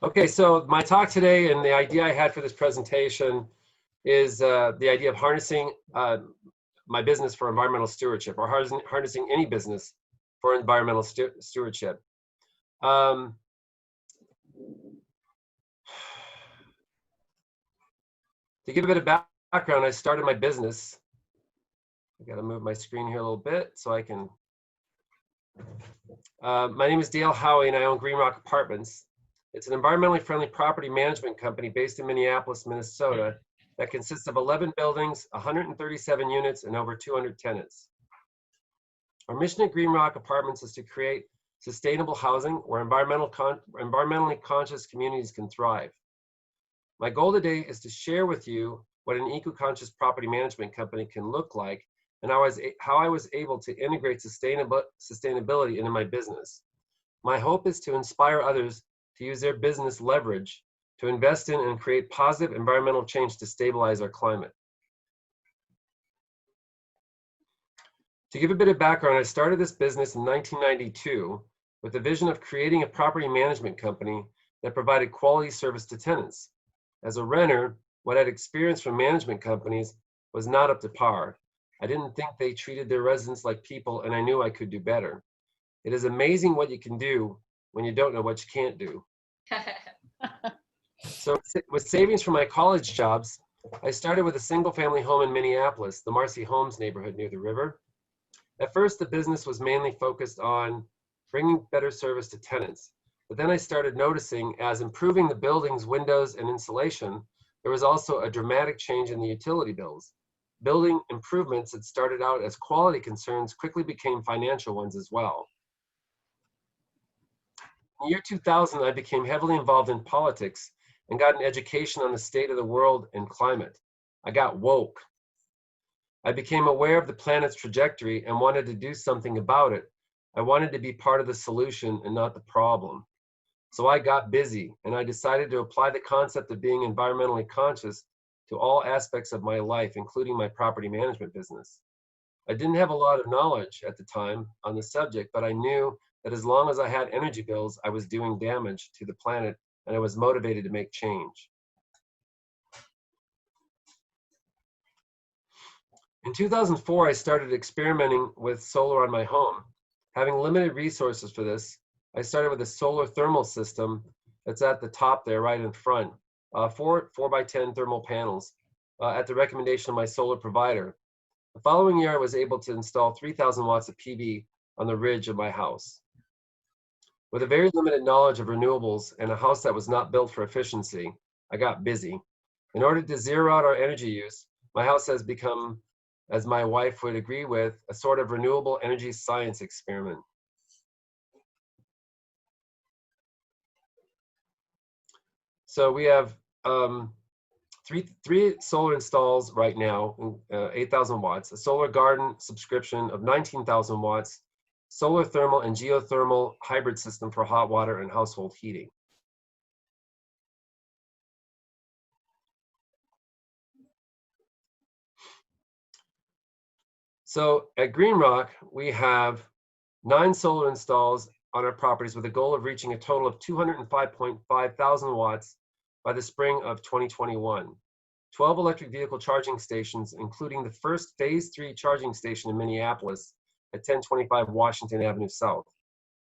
Okay, so my talk today and the idea I had for this presentation is the idea of harnessing my business for environmental stewardship, or harnessing any business for environmental stewardship. To give a bit of background, I started my business. I got to move my screen here a little bit so I can. My name is Dale Howey, and I own Green Rock Apartments. It's an environmentally friendly property management company based in Minneapolis, Minnesota, that consists of 11 buildings, 137 units, and over 200 tenants. Our mission at Green Rock Apartments is to create sustainable housing where environmentally conscious communities can thrive. My goal today is to share with you what an eco-conscious property management company can look like and how I was able to integrate sustainability into my business. My hope is to inspire others to use their business leverage to invest in and create positive environmental change to stabilize our climate. To give a bit of background, I started this business in 1992 with the vision of creating a property management company that provided quality service to tenants. As a renter, what I'd experienced from management companies was not up to par. I didn't think they treated their residents like people, and I knew I could do better. It is amazing what you can do when you don't know what you can't do. So with savings from my college jobs, I started with a single-family home in Minneapolis, the Marcy Homes neighborhood near the river. At first, the business was mainly focused on bringing better service to tenants. But then I started noticing, as improving the building's windows and insulation, there was also a dramatic change in the utility bills. Building improvements that started out as quality concerns quickly became financial ones as well. In the year 2000, I became heavily involved in politics and got an education on the state of the world and climate. I got woke. I became aware of the planet's trajectory and wanted to do something about it. I wanted to be part of the solution and not the problem. So I got busy, and I decided to apply the concept of being environmentally conscious to all aspects of my life, including my property management business. I didn't have a lot of knowledge at the time on the subject, but I knew that as long as I had energy bills, I was doing damage to the planet, and I was motivated to make change. In 2004, I started experimenting with solar on my home. Having limited resources for this, I started with a solar thermal system that's at the top there, right in front, 4x10 thermal panels at the recommendation of my solar provider. The following year, I was able to install 3,000 watts of PV on the ridge of my house. With a very limited knowledge of renewables and a house that was not built for efficiency, I got busy. In order to zero out our energy use, my house has become, as my wife would agree with, a sort of renewable energy science experiment. So we have three solar installs right now, 8,000 watts, a solar garden subscription of 19,000 watts, solar thermal and geothermal hybrid system for hot water and household heating. So at Green Rock, we have 9 solar installs on our properties with a goal of reaching a total of 205.5 thousand watts by the spring of 2021. 12 electric vehicle charging stations, including the first phase 3 charging station in Minneapolis at 1025 Washington Avenue South.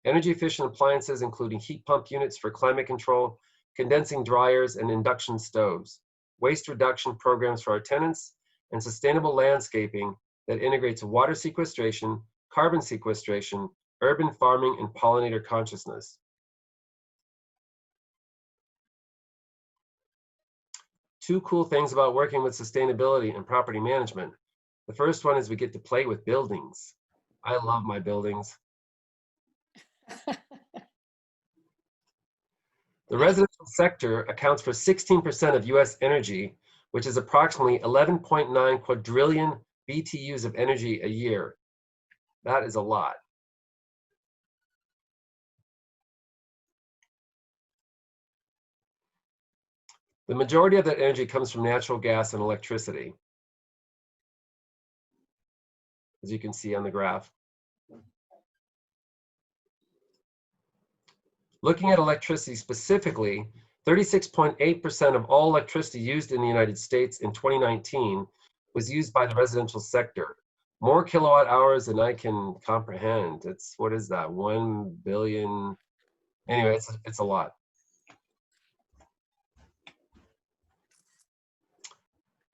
Energy efficient appliances, including heat pump units for climate control, condensing dryers, and induction stoves. Waste reduction programs for our tenants, and sustainable landscaping that integrates water sequestration, carbon sequestration, urban farming, and pollinator consciousness. Two cool things about working with sustainability and property management. The first one is we get to play with buildings. I love my buildings. The residential sector accounts for 16% of US energy, which is approximately 11.9 quadrillion BTUs of energy a year. That is a lot. The majority of that energy comes from natural gas and electricity, as you can see on the graph. Looking at electricity specifically, 36.8% of all electricity used in the United States in 2019 was used by the residential sector. More kilowatt hours than I can comprehend. It's, what is that, 1 billion? Anyway, it's a lot.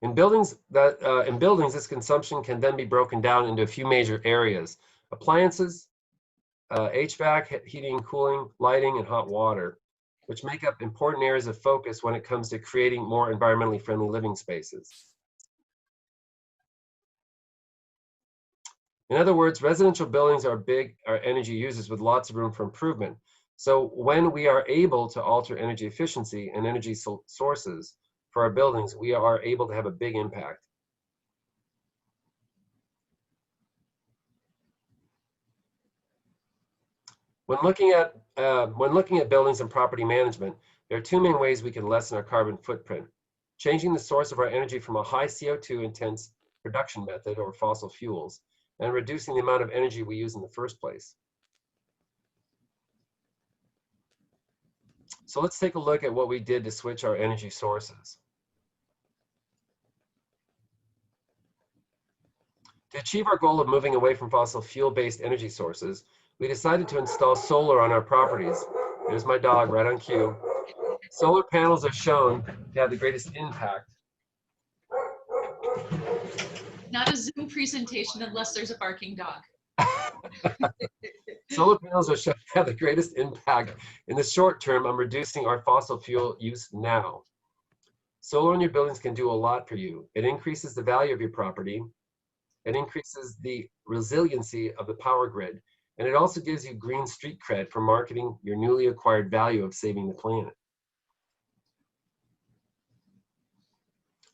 In buildings, this consumption can then be broken down into a few major areas: appliances, HVAC, heating and cooling, lighting, and hot water, which make up important areas of focus when it comes to creating more environmentally friendly living spaces. In other words, residential buildings are energy users with lots of room for improvement. So when we are able to alter energy efficiency and energy sources for our buildings, we are able to have a big impact. When looking at buildings and property management, there are two main ways we can lessen our carbon footprint: changing the source of our energy from a high CO2 intense production method or fossil fuels, and reducing the amount of energy we use in the first place. So let's take a look at what we did to switch our energy sources. To achieve our goal of moving away from fossil fuel-based energy sources, we decided to install solar on our properties. There's my dog right on cue. Solar panels are shown to have the greatest impact. Not a Zoom presentation unless there's a barking dog. Solar panels are shown to have the greatest impact in the short term on reducing our fossil fuel use now. Solar on your buildings can do a lot for you. It increases the value of your property. It increases the resiliency of the power grid. And it also gives you green street cred for marketing your newly acquired value of saving the planet.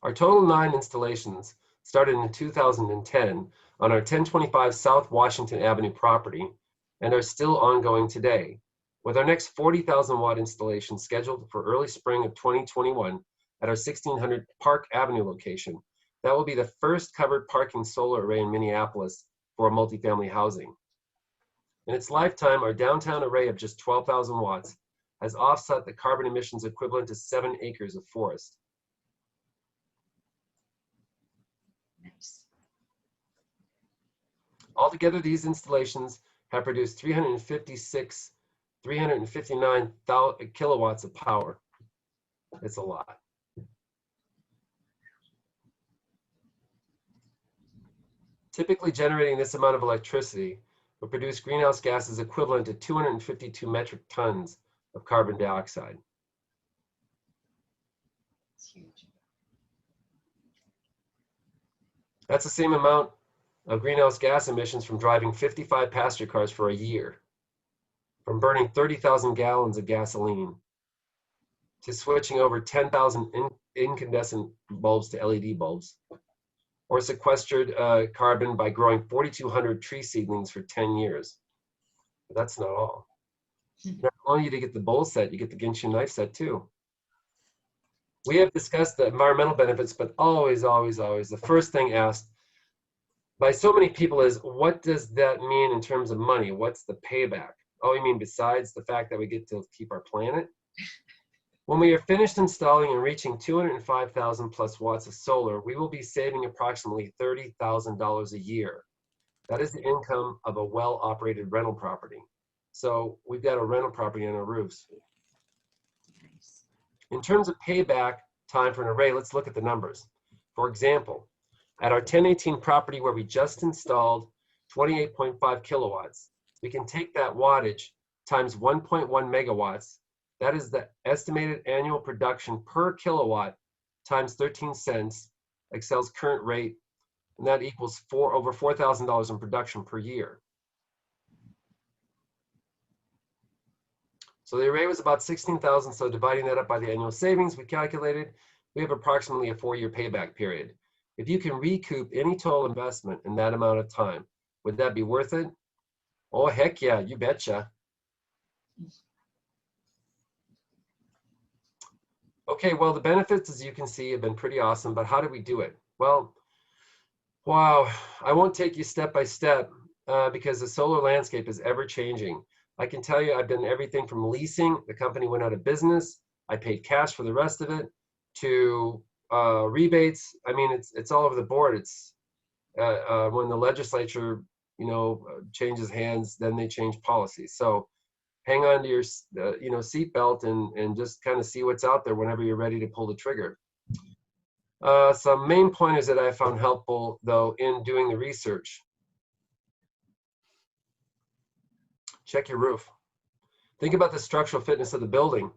Our total 9 installations started in 2010 on our 1025 South Washington Avenue property and are still ongoing today, with our next 40,000 watt installation scheduled for early spring of 2021 at our 1600 Park Avenue location. That will be the first covered parking solar array in Minneapolis for multifamily housing. In its lifetime, our downtown array of just 12,000 watts has offset the carbon emissions equivalent to 7 acres of forest. Nice. Altogether, these installations have produced 359 kilowatts of power. It's a lot. Typically, generating this amount of electricity will produce greenhouse gases equivalent to 252 metric tons of carbon dioxide. It's huge. That's the same amount of greenhouse gas emissions from driving 55 passenger cars for a year, from burning 30,000 gallons of gasoline, to switching over 10,000 incandescent bulbs to LED bulbs, or sequestered carbon by growing 4,200 tree seedlings for 10 years. But that's not all. Not only do you get the bowl set, you get the Genshin knife set too. We have discussed the environmental benefits, but always, the first thing asked by so many people is, what does that mean in terms of money? What's the payback? Oh, you mean besides the fact that we get to keep our planet? When we are finished installing and reaching 205,000 plus watts of solar, we will be saving approximately $30,000 a year. That is the income of a well-operated rental property. So we've got a rental property on our roofs. Nice. In terms of payback time for an array, let's look at the numbers. For example, at our 1018 property where we just installed 28.5 kilowatts, we can take that wattage times 1.1 megawatts. That is the estimated annual production per kilowatt times 13 cents, Excel's current rate, and that equals over $4,000 in production per year. So the array was about 16,000, so dividing that up by the annual savings, we calculated we have approximately a 4-year payback period. If you can recoup any total investment in that amount of time, would that be worth it? Oh, heck yeah, you betcha. Okay, well, the benefits, as you can see, have been pretty awesome, but how do we do it? Well, wow, I won't take you step by step because the solar landscape is ever changing. I can tell you I've done everything from leasing, the company went out of business, I paid cash for the rest of it, to rebates. I mean, it's all over the board. It's when the legislature, changes hands, then they change policies. So hang on to your, seatbelt and just kind of see what's out there whenever you're ready to pull the trigger. Some main pointers that I found helpful, though, in doing the research. Check your roof. Think about the structural fitness of the building.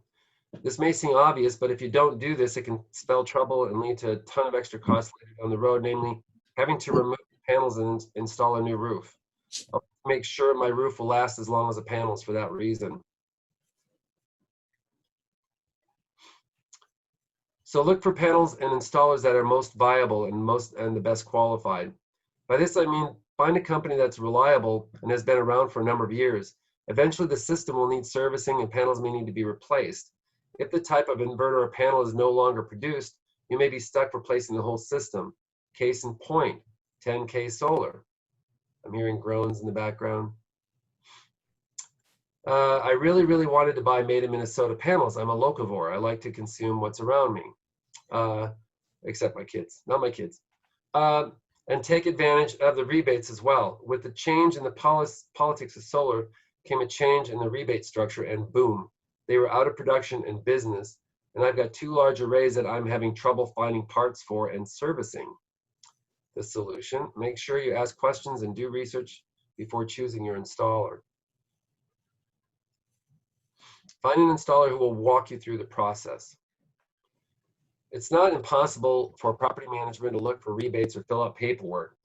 This may seem obvious, but if you don't do this, it can spell trouble and lead to a ton of extra costs later down the road, namely having to remove panels and install a new roof. I'll make sure my roof will last as long as the panels for that reason. So look for panels and installers that are most viable and the best qualified. By this I mean find a company that's reliable and has been around for a number of years. Eventually the system will need servicing and panels may need to be replaced. If the type of inverter or panel is no longer produced, you may be stuck replacing the whole system. Case in point, 10K solar. I'm hearing groans in the background. I really wanted to buy made in Minnesota panels. I'm a locavore. I like to consume what's around me, except my kids, not my kids. And take advantage of the rebates as well. With the change in the politics of solar came a change in the rebate structure, and boom, they were out of production and business. And I've got 2 large arrays that I'm having trouble finding parts for and servicing. The solution: make sure you ask questions and do research before choosing your installer. Find an installer who will walk you through the process. It's not impossible for property management to look for rebates or fill out paperwork.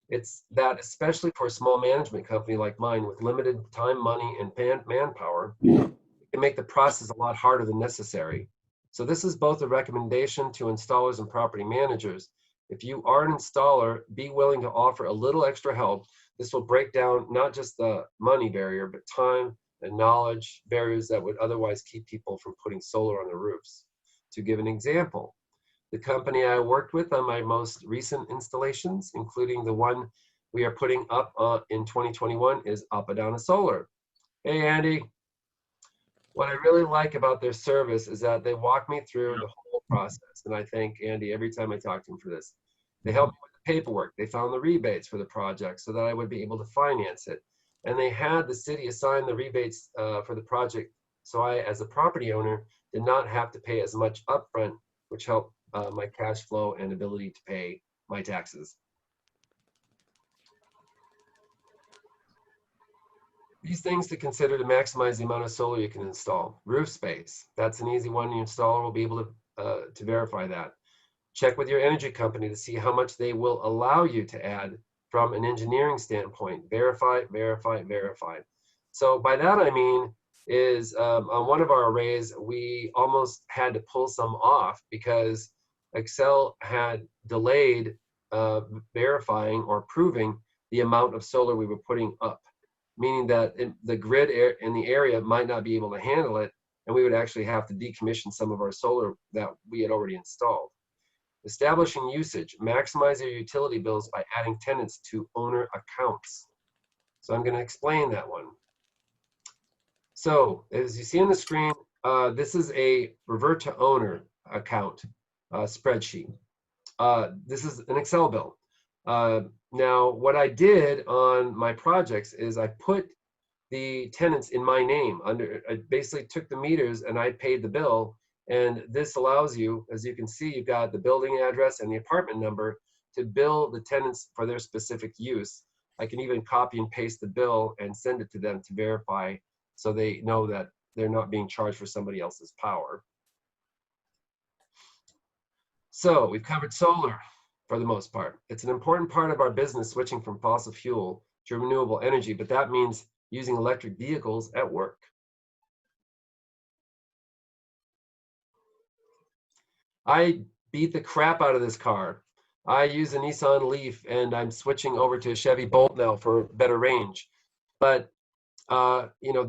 It's that, especially for a small management company like mine with limited time, money, and manpower, it can make the process a lot harder than necessary. So this is both a recommendation to installers and property managers. If you are an installer, be willing to offer a little extra help. This will break down not just the money barrier, but time and knowledge barriers that would otherwise keep people from putting solar on their roofs. To give an example, the company I worked with on my most recent installations, including the one we are putting up in 2021, is Apadana Solar. Hey, Andy. What I really like about their service is that they walk me through the whole process. And I thank Andy every time I talk to him for this. They helped me with the paperwork. They found the rebates for the project so that I would be able to finance it. And they had the city assign the rebates for the project. So I, as a property owner, did not have to pay as much upfront, which helped my cash flow and ability to pay my taxes. These things to consider to maximize the amount of solar you can install. Roof space. That's an easy one. Your installer will be able to verify that. Check with your energy company to see how much they will allow you to add from an engineering standpoint. Verify, verify, verify. So by that I mean is on one of our arrays, we almost had to pull some off because Excel had delayed verifying or proving the amount of solar we were putting up, meaning that the grid in the area might not be able to handle it, and we would actually have to decommission some of our solar that we had already installed. Establishing usage. Maximize your utility bills by adding tenants to owner accounts. So I'm going to explain that one. So as you see on the screen, this is a revert to owner account spreadsheet. This is an Excel bill. Now, what I did on my projects is I put the tenants in my name. I basically took the meters and I paid the bill. And this allows you, as you can see, you've got the building address and the apartment number to bill the tenants for their specific use. I can even copy and paste the bill and send it to them to verify so they know that they're not being charged for somebody else's power. So we've covered solar for the most part. It's an important part of our business, switching from fossil fuel to renewable energy, but that means using electric vehicles at work. I beat the crap out of this car. I use a Nissan Leaf and I'm switching over to a Chevy Bolt now for better range. But you know,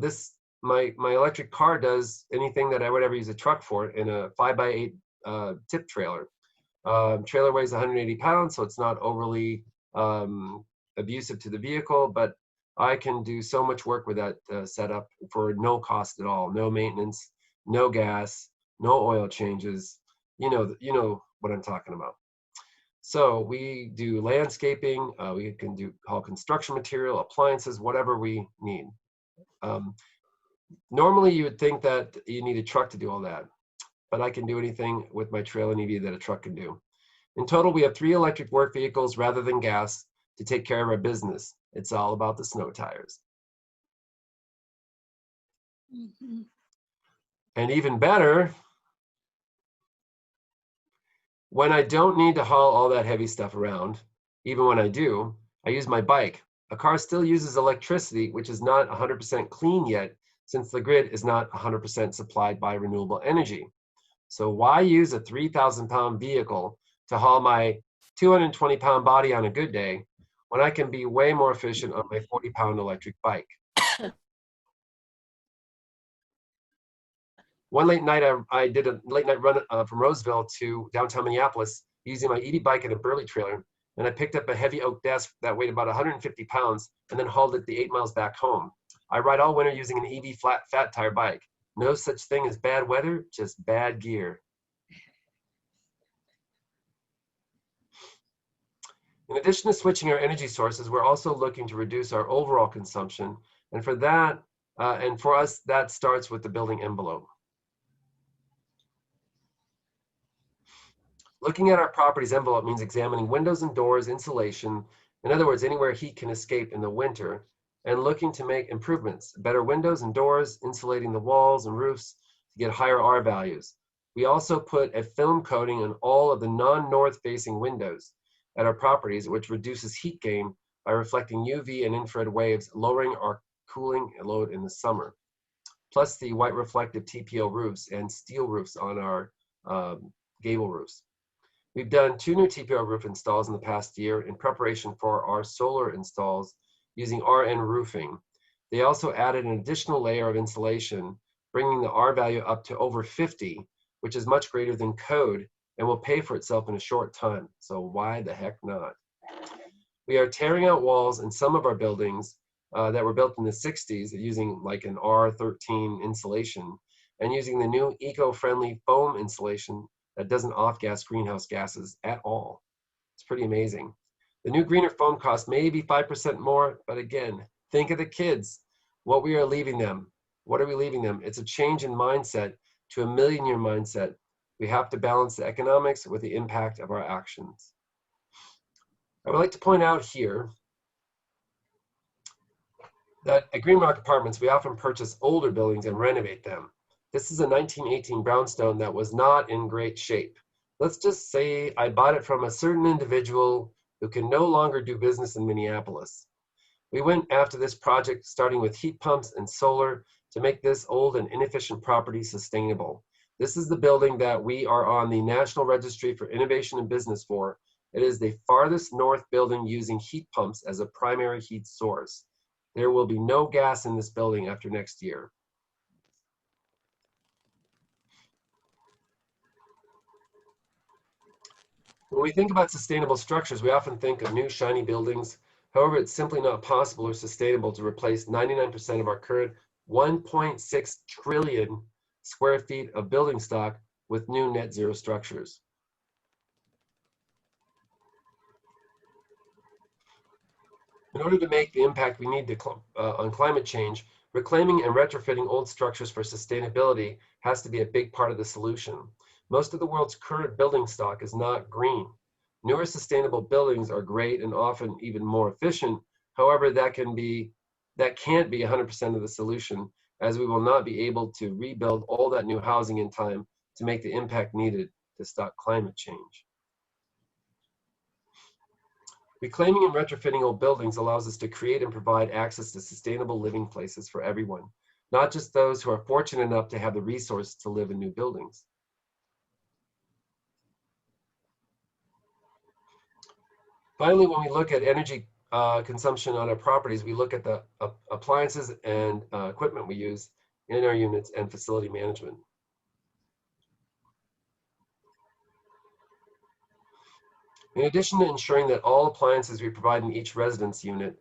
my electric car does anything that I would ever use a truck for in a 5x8 tip trailer. Trailer weighs 180 pounds, so it's not overly abusive to the vehicle, but I can do so much work with that setup for no cost at all. No maintenance, no gas, no oil changes. You know what I'm talking about. So we do landscaping, we can do haul construction material, appliances, whatever we need. Normally you would think that you need a truck to do all that, but I can do anything with my trailer and EV that a truck can do. In total, we have 3 electric work vehicles rather than gas to take care of our business. It's all about the snow tires. Mhm. And even better, when I don't need to haul all that heavy stuff around, even when I do, I use my bike. A car still uses electricity, which is not 100% clean yet, since the grid is not 100% supplied by renewable energy. So why use a 3,000-pound vehicle to haul my 220-pound body on a good day when I can be way more efficient on my 40-pound electric bike? One late night, I did a late night run from Roseville to downtown Minneapolis using my EV bike and a Burley trailer. And I picked up a heavy oak desk that weighed about 150 pounds and then hauled it the 8 miles back home. I ride all winter using an EV fat tire bike. No such thing as bad weather, just bad gear. In addition to switching our energy sources, we're also looking to reduce our overall consumption. And for that, and for us, that starts with the building envelope. Looking at our property's envelope means examining windows and doors, insulation, in other words, anywhere heat can escape in the winter, and looking to make improvements, better windows and doors, insulating the walls and roofs to get higher R values. We also put a film coating on all of the non-north facing windows at our properties, which reduces heat gain by reflecting UV and infrared waves, lowering our cooling load in the summer. Plus the white reflective TPO roofs and steel roofs on our gable roofs. We've done 2 new TPO roof installs in the past year in preparation for our solar installs using RN roofing. They also added an additional layer of insulation, bringing the R value up to over 50, which is much greater than code and will pay for itself in a short time. So why the heck not? We are tearing out walls in some of our buildings that were built in the 60s using like an R13 insulation and using the new eco-friendly foam insulation that doesn't off-gas greenhouse gases at all. It's pretty amazing. The new greener foam cost maybe 5% more, but again, think of the kids, what we are leaving them. What are we leaving them? It's a change in mindset to a million-year mindset. We have to balance the economics with the impact of our actions. I would like to point out here that at Green Rock Apartments, we often purchase older buildings and renovate them. This is a 1918 brownstone that was not in great shape. Let's just say I bought it from a certain individual who can no longer do business in Minneapolis. We went after this project starting with heat pumps and solar to make this old and inefficient property sustainable. This is the building that we are on the National Registry for Innovation and Business for. It is the farthest north building using heat pumps as a primary heat source. There will be no gas in this building after next year. When we think about sustainable structures, we often think of new shiny buildings. However, it's simply not possible or sustainable to replace 99% of our current 1.6 trillion square feet of building stock with new net zero structures. In order to make the impact we need on climate change, reclaiming and retrofitting old structures for sustainability has to be a big part of the solution. Most of the world's current building stock is not green. Newer sustainable buildings are great and often even more efficient. However, that can't be 100% of the solution, as we will not be able to rebuild all that new housing in time to make the impact needed to stop climate change. Reclaiming and retrofitting old buildings allows us to create and provide access to sustainable living places for everyone, not just those who are fortunate enough to have the resources to live in new buildings. Finally, when we look at energy consumption on our properties, we look at the appliances and equipment we use in our units and facility management. In addition to ensuring that all appliances we provide in each residence unit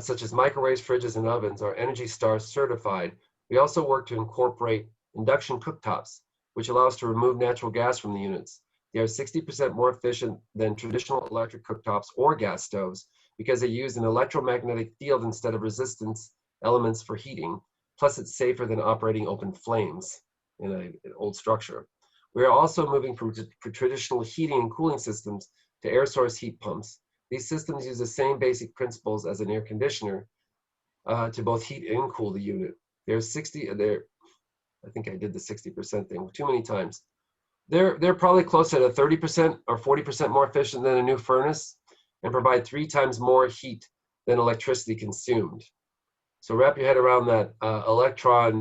such as microwaves, fridges, and ovens, are Energy Star certified. We also work to incorporate induction cooktops, which allow us to remove natural gas from the units. They are 60% more efficient than traditional electric cooktops or gas stoves because they use an electromagnetic field instead of resistance elements for heating. Plus, it's safer than operating open flames in an old structure. We are also moving from traditional heating and cooling systems to air source heat pumps. These systems use the same basic principles as an air conditioner to both heat and cool the unit. I think I did the 60% thing too many times. They're probably closer to 30% or 40% more efficient than a new furnace and provide 3 times more heat than electricity consumed. So wrap your head around that electron.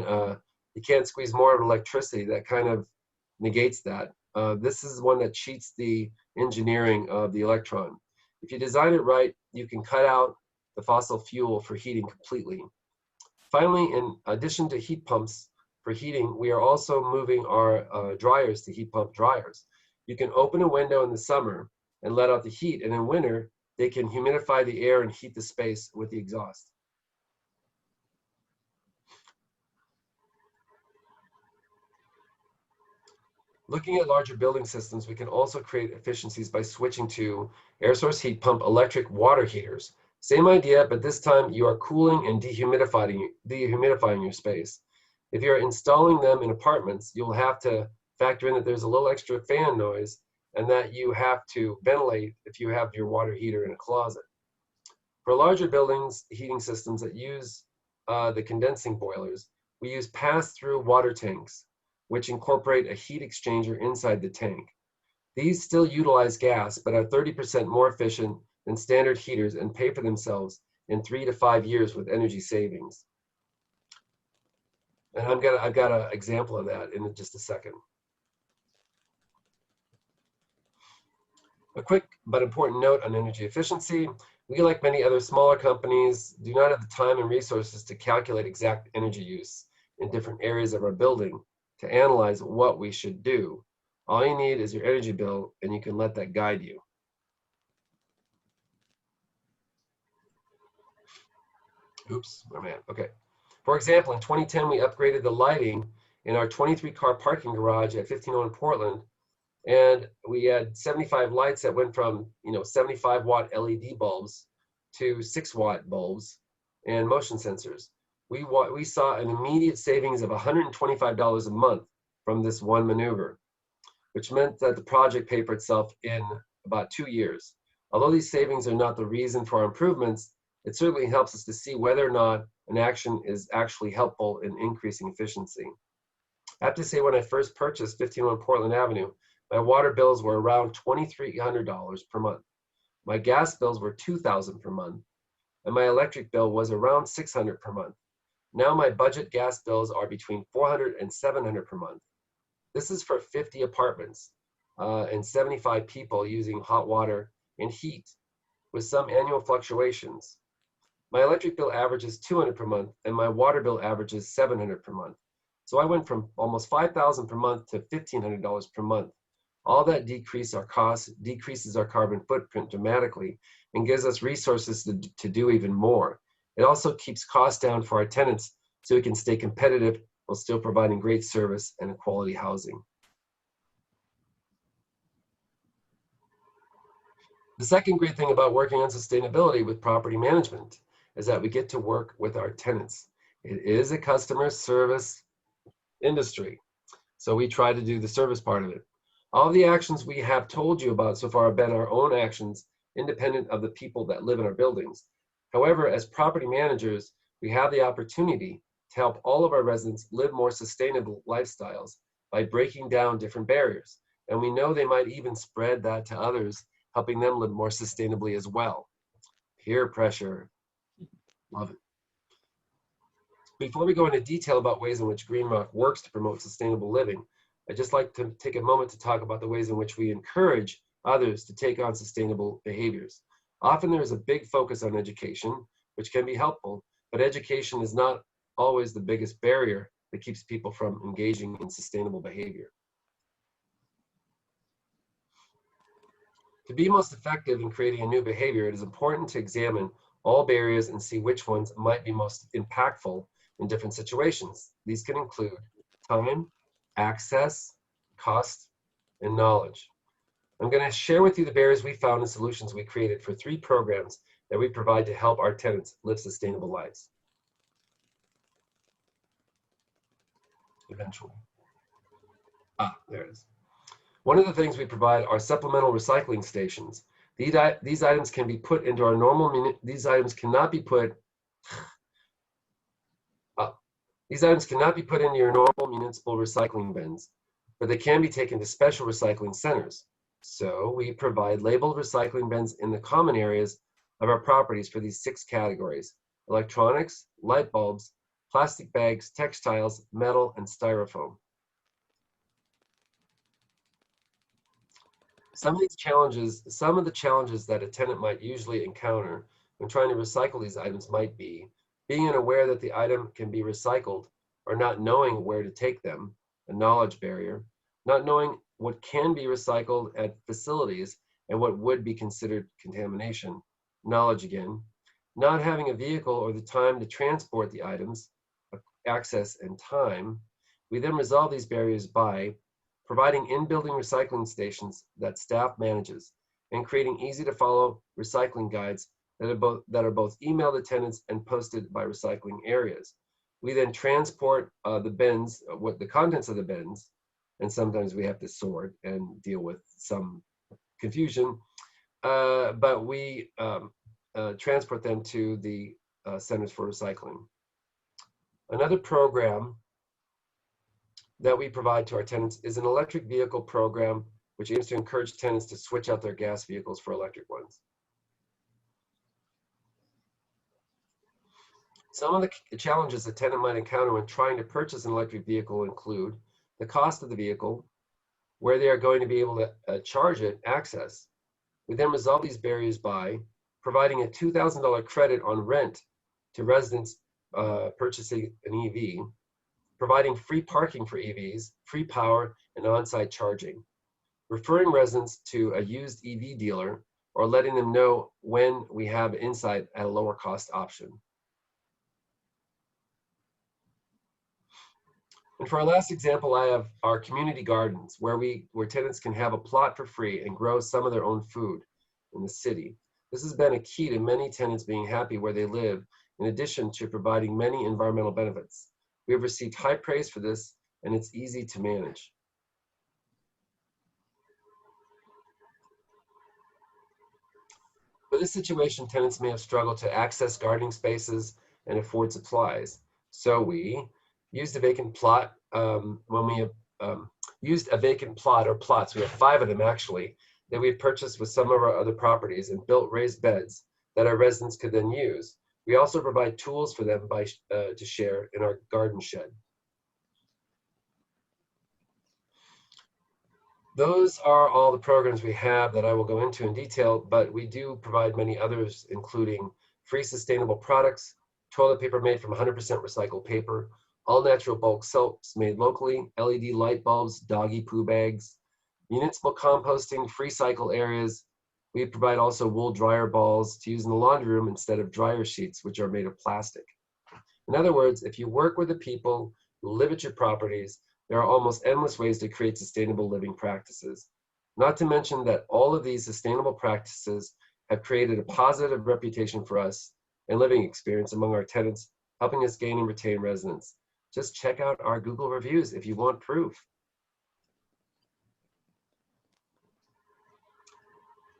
You can't squeeze more of electricity. That kind of negates that. This is one that cheats the engineering of the electron. If you design it right, you can cut out the fossil fuel for heating completely. Finally, in addition to heat pumps for heating, we are also moving our dryers to heat pump dryers. You can open a window in the summer and let out the heat, and in winter, they can humidify the air and heat the space with the exhaust. Looking at larger building systems, we can also create efficiencies by switching to air source heat pump electric water heaters. Same idea, but this time you are cooling and dehumidifying your space. If you're installing them in apartments, you'll have to factor in that there's a little extra fan noise and that you have to ventilate if you have your water heater in a closet. For larger buildings, heating systems that use the condensing boilers, we use pass-through water tanks, which incorporate a heat exchanger inside the tank. These still utilize gas, but are 30% more efficient than standard heaters and pay for themselves in 3 to 5 years with energy savings. And I've got an example of that in just a second. A quick but important note on energy efficiency. We, like many other smaller companies, do not have the time and resources to calculate exact energy use in different areas of our building to analyze what we should do. All you need is your energy bill, and you can let that guide you. Oops, oh man, okay. For example, in 2010, we upgraded the lighting in our 23-car parking garage at 1501 Portland, and we had 75 lights that went from 75-watt LED bulbs to 6-watt bulbs and motion sensors. We saw an immediate savings of $125 a month from this one maneuver, which meant that the project paid for itself in about 2 years. Although these savings are not the reason for our improvements, it certainly helps us to see whether or not an action is actually helpful in increasing efficiency. I have to say, when I first purchased 1501 Portland Avenue, my water bills were around $2,300 per month. My gas bills were $2,000 per month, and my electric bill was around $600 per month. Now my budget gas bills are between $400 and $700 per month. This is for 50 apartments and 75 people using hot water and heat, with some annual fluctuations. My electric bill averages $200 per month, and my water bill averages $700 per month. So I went from almost $5,000 per month to $1,500 per month. All that decreases our carbon footprint dramatically and gives us resources to do even more. It also keeps costs down for our tenants so we can stay competitive while still providing great service and quality housing. The second great thing about working on sustainability with property management is that we get to work with our tenants. It is a customer service industry, so we try to do the service part of it. All the actions we have told you about so far have been our own actions, independent of the people that live in our buildings. However, as property managers, we have the opportunity to help all of our residents live more sustainable lifestyles by breaking down different barriers. And we know they might even spread that to others, helping them live more sustainably as well. Peer pressure. Love it. Before we go into detail about ways in which Greenrock works to promote sustainable living, I'd just like to take a moment to talk about the ways in which we encourage others to take on sustainable behaviors. Often there is a big focus on education, which can be helpful, but education is not always the biggest barrier that keeps people from engaging in sustainable behavior. To be most effective in creating a new behavior, it is important to examine all barriers and see which ones might be most impactful in different situations. These can include time, access, cost, and knowledge. I'm going to share with you the barriers we found and solutions we created for 3 programs that we provide to help our tenants live sustainable lives. Eventually. There it is. One of the things we provide are supplemental recycling stations. These items can be put into our normal, these items cannot be put into your normal municipal recycling bins, but they can be taken to special recycling centers. So we provide labeled recycling bins in the common areas of our properties for these 6 categories: electronics, light bulbs, plastic bags, textiles, metal, and styrofoam. Some of the challenges that a tenant might usually encounter when trying to recycle these items might be being unaware that the item can be recycled or not knowing where to take them, a knowledge barrier, not knowing what can be recycled at facilities and what would be considered contamination, knowledge again, not having a vehicle or the time to transport the items, access and time. We then resolve these barriers by providing in-building recycling stations that staff manages, and creating easy-to-follow recycling guides that are both emailed to tenants and posted by recycling areas. We then transport the bins, the contents of the bins, and sometimes we have to sort and deal with some confusion, but we transport them to the centers for recycling. Another program that we provide to our tenants is an electric vehicle program, which aims to encourage tenants to switch out their gas vehicles for electric ones. Some of the challenges a tenant might encounter when trying to purchase an electric vehicle include the cost of the vehicle, where they are going to be able to charge it, access. We then resolve these barriers by providing a $2,000 credit on rent to residents purchasing an EV, providing free parking for EVs, free power, and on-site charging, referring residents to a used EV dealer, or letting them know when we have insight at a lower cost option. And for our last example, I have our community gardens, where tenants can have a plot for free and grow some of their own food in the city. This has been a key to many tenants being happy where they live, in addition to providing many environmental benefits. We have received high praise for this, and it's easy to manage. For this situation, tenants may have struggled to access gardening spaces and afford supplies. So we used a vacant plot. When we used a vacant plot or plots, we have 5 of them actually, that we purchased with some of our other properties and built raised beds that our residents could then use. We also provide tools for them to share in our garden shed. Those are all the programs we have that I will go into in detail, but we do provide many others, including free sustainable products, toilet paper made from 100% recycled paper, all natural bulk soaps made locally, LED light bulbs, doggy poo bags, municipal composting, free cycle areas. We provide also wool dryer balls to use in the laundry room instead of dryer sheets, which are made of plastic. In other words, if you work with the people who live at your properties, there are almost endless ways to create sustainable living practices. Not to mention that all of these sustainable practices have created a positive reputation for us and living experience among our tenants, helping us gain and retain residents. Just check out our Google reviews if you want proof.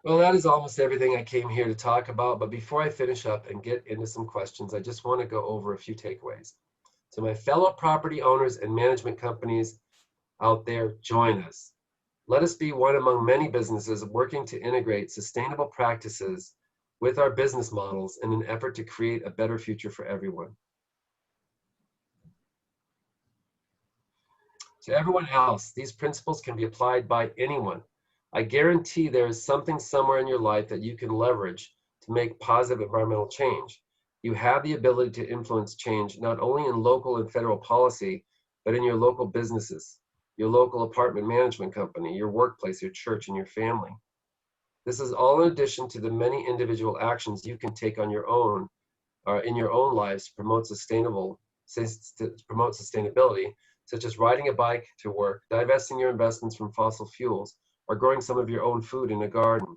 Well, that is almost everything I came here to talk about, but before I finish up and get into some questions, I just want to go over a few takeaways. So my fellow property owners and management companies out there, join us. Let us be one among many businesses working to integrate sustainable practices with our business models in an effort to create a better future for everyone. To everyone else, these principles can be applied by anyone. I guarantee there is something somewhere in your life that you can leverage to make positive environmental change. You have the ability to influence change not only in local and federal policy, but in your local businesses, your local apartment management company, your workplace, your church, and your family. This is all in addition to the many individual actions you can take on your own, in your own lives to promote sustainability, such as riding a bike to work, divesting your investments from fossil fuels, or growing some of your own food in a garden.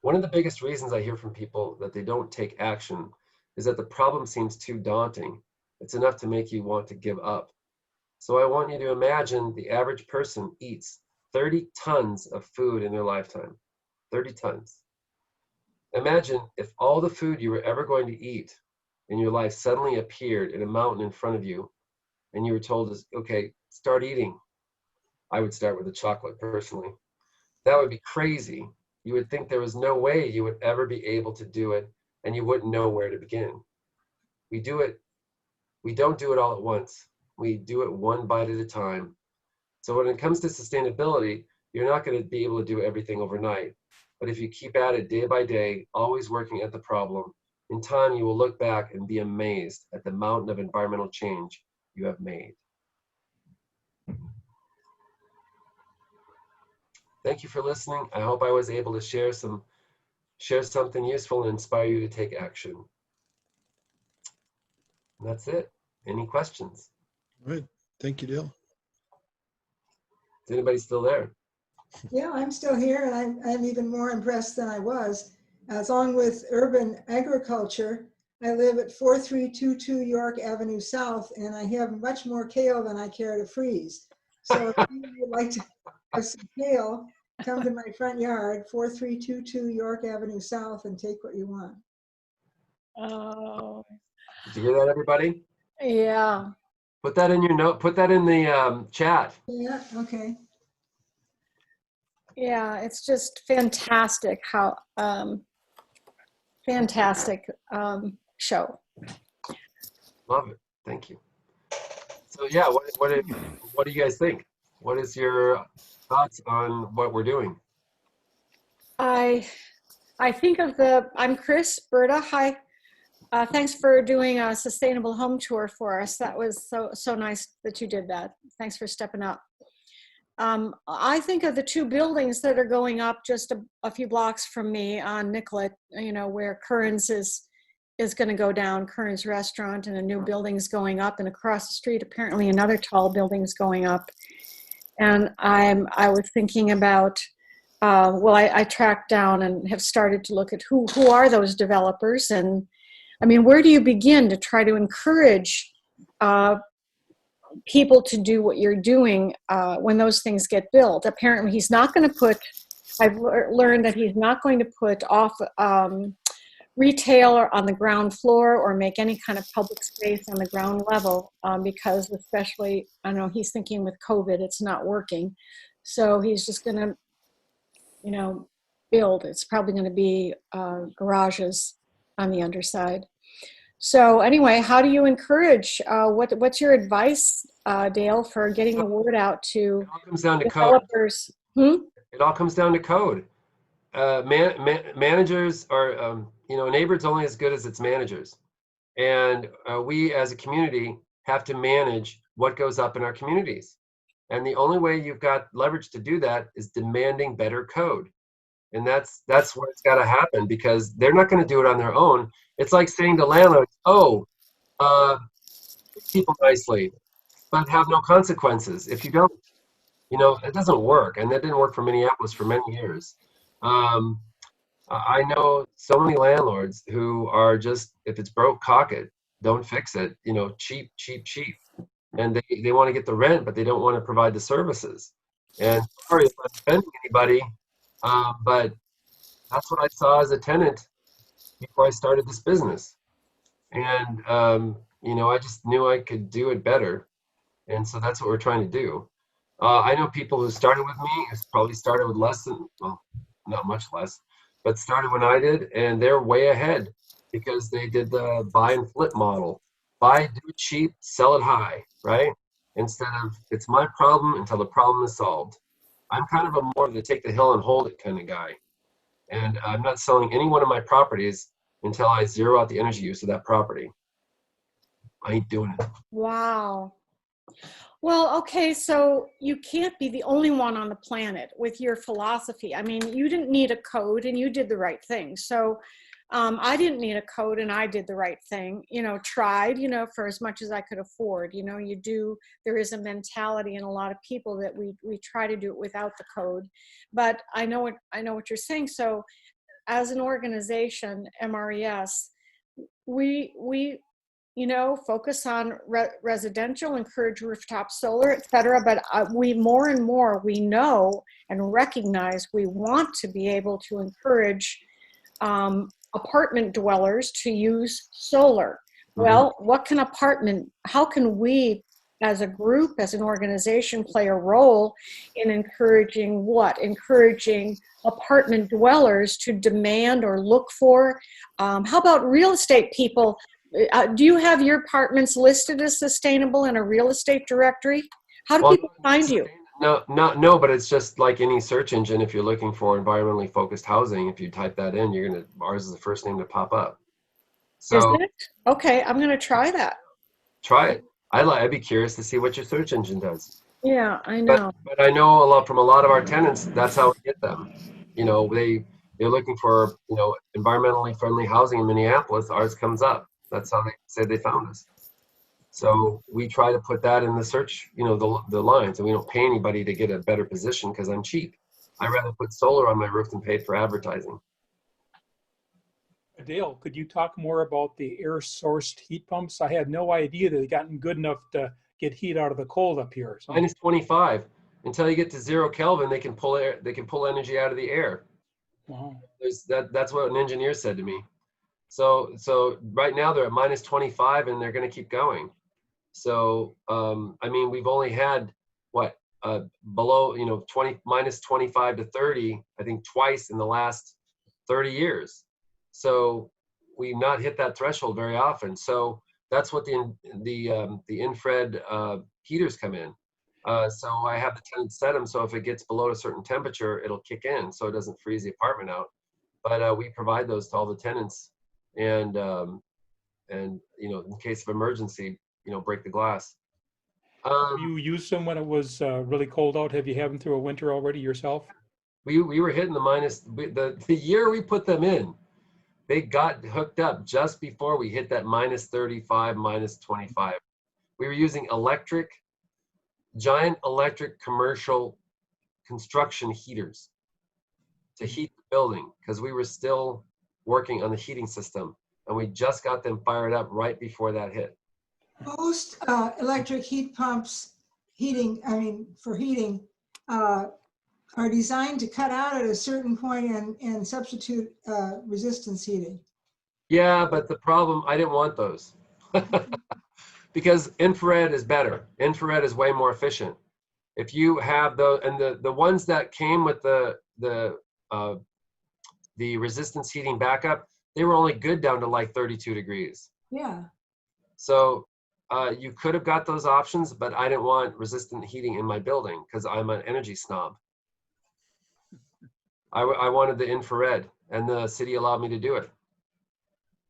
One of the biggest reasons I hear from people that they don't take action is that the problem seems too daunting. It's enough to make you want to give up. So I want you to imagine the average person eats 30 tons of food in their lifetime. 30 tons. Imagine if all the food you were ever going to eat in your life suddenly appeared in a mountain in front of you, and you were told, okay, start eating. I would start with the chocolate personally. That would be crazy. You would think there was no way you would ever be able to do it, and you wouldn't know where to begin. We don't do it all at once. We do it one bite at a time. So when it comes to sustainability, you're not going to be able to do everything overnight. But if you keep at it day by day, always working at the problem, in time you will look back and be amazed at the mountain of environmental change you have made. Thank you for listening. I hope I was able to share something useful and inspire you to take action. And that's it. Any questions? All right. Thank you, Dale. Is anybody still there? Yeah, I'm still here, and I'm even more impressed than I was. Along with urban agriculture, I live at 4322 York Avenue South, and I have much more kale than I care to freeze. So if you would like to have some kale, come to my front yard, 4322 York Avenue South, and take what you want. Oh, Did you hear that, everybody? yeah. Put that in your note. Put that in the chat. Yeah, okay. Yeah, it's just fantastic how fantastic show. Love it. Thank you. So yeah, what do you guys think? What is your thoughts on what we're doing? I think of I'm Chris, Berta. Hi. Thanks for doing a sustainable home tour for us. That was so nice that you did that. Thanks for stepping up. I think of the two buildings that are going up just a few blocks from me on Nicollet, where Curran's is going to go down, Curran's restaurant, and a new building's going up, and across the street apparently another tall building's going up. And I was thinking about, I tracked down and have started to look at who are those developers, and I mean, where do you begin to try to encourage people to do what you're doing when those things get built? Apparently he's not going to put, I've learned that he's not going to put off retail on the ground floor or make any kind of public space on the ground level because especially, I don't know, he's thinking with COVID, it's not working. So he's just going to, build. It's probably going to be garages on the underside. So anyway, how do you encourage, what's your advice, Dale, for getting the word out to It all comes down to developers? code. It all comes down to code. Managers are, a neighborhood's only as good as its managers. And we as a community have to manage what goes up in our communities. And the only way you've got leverage to do that is demanding better code. And that's where it's got to happen, because they're not going to do it on their own. It's like saying to landlords, treat people nicely, but have no consequences if you don't. It doesn't work. And that didn't work for Minneapolis for many years. I know so many landlords who are just, if it's broke, caulk it, don't fix it, cheap. And they want to get the rent, but they don't want to provide the services. And sorry if I'm offending anybody, but that's what I saw as a tenant before I started this business. And, I just knew I could do it better. And so that's what we're trying to do. I know people who started with me, who probably started with less than, well, not much less, but started when I did, and they're way ahead because they did the buy and flip model. Buy, do it cheap, sell it high, right? Instead of, it's my problem until the problem is solved. I'm kind of a more to take the hill and hold it kind of guy. And I'm not selling any one of my properties until I zero out the energy use of that property. I ain't doing it. Wow. Well, okay, so you can't be the only one on the planet with your philosophy. I mean, you didn't need a code and you did the right thing. So I didn't need a code and I did the right thing, tried, for as much as I could afford. There is a mentality in a lot of people that we try to do it without the code. But I know what you're saying. So as an organization, MRES, we focus on residential, encourage rooftop solar, et cetera. But we more and more, we know and recognize we want to be able to encourage apartment dwellers to use solar. Well, how can we as a group, as an organization, play a role in encouraging what? Encouraging apartment dwellers to demand or look for. How about real estate people? Do you have your apartments listed as sustainable in a real estate directory? How do people find you? No, but it's just like any search engine. If you're looking for environmentally focused housing, if you type that in, ours is the first name to pop up. So is it? Okay, I'm gonna try that. try it. I'd be curious to see what your search engine does. Yeah, I know. But I know from a lot of our tenants, that's how we get them. They're looking for, environmentally friendly housing in Minneapolis. Ours comes up. That's how they say they found us. So we try to put that in the search, the lines, and we don't pay anybody to get a better position because I'm cheap. I'd rather put solar on my roof than pay for advertising. Dale, could you talk more about the air-sourced heat pumps? I had no idea that they'd gotten good enough to get heat out of the cold up here. So. Minus 25. Until you get to 0 Kelvin, they can pull air. They can pull energy out of the air. Wow. That's what an engineer said to me. So right now they're at minus 25, and they're going to keep going. So we've only had below minus 25 to 30, I think twice in the last 30 years. So we've not hit that threshold very often. So that's what the infrared heaters come in. So I have the tenants set them so if it gets below a certain temperature, it'll kick in so it doesn't freeze the apartment out. But we provide those to all the tenants, and in case of emergency, break the glass. You used them when it was really cold out. Have you had them through a winter already yourself? We were hitting the minus the year we put them in. They got hooked up just before we hit that minus 35, minus 25. We were using giant electric commercial construction heaters to heat the building because we were still working on the heating system, and we just got them fired up right before that hit. Most electric heat pumps, for heating, are designed to cut out at a certain point and substitute resistance heating. Yeah, but the problem, I didn't want those because infrared is better. Infrared is way more efficient. If you have the ones that came with the resistance heating backup, they were only good down to like 32 degrees. Yeah. So you could have got those options, but I didn't want resistant heating in my building because I'm an energy snob. I wanted the infrared, and the city allowed me to do it.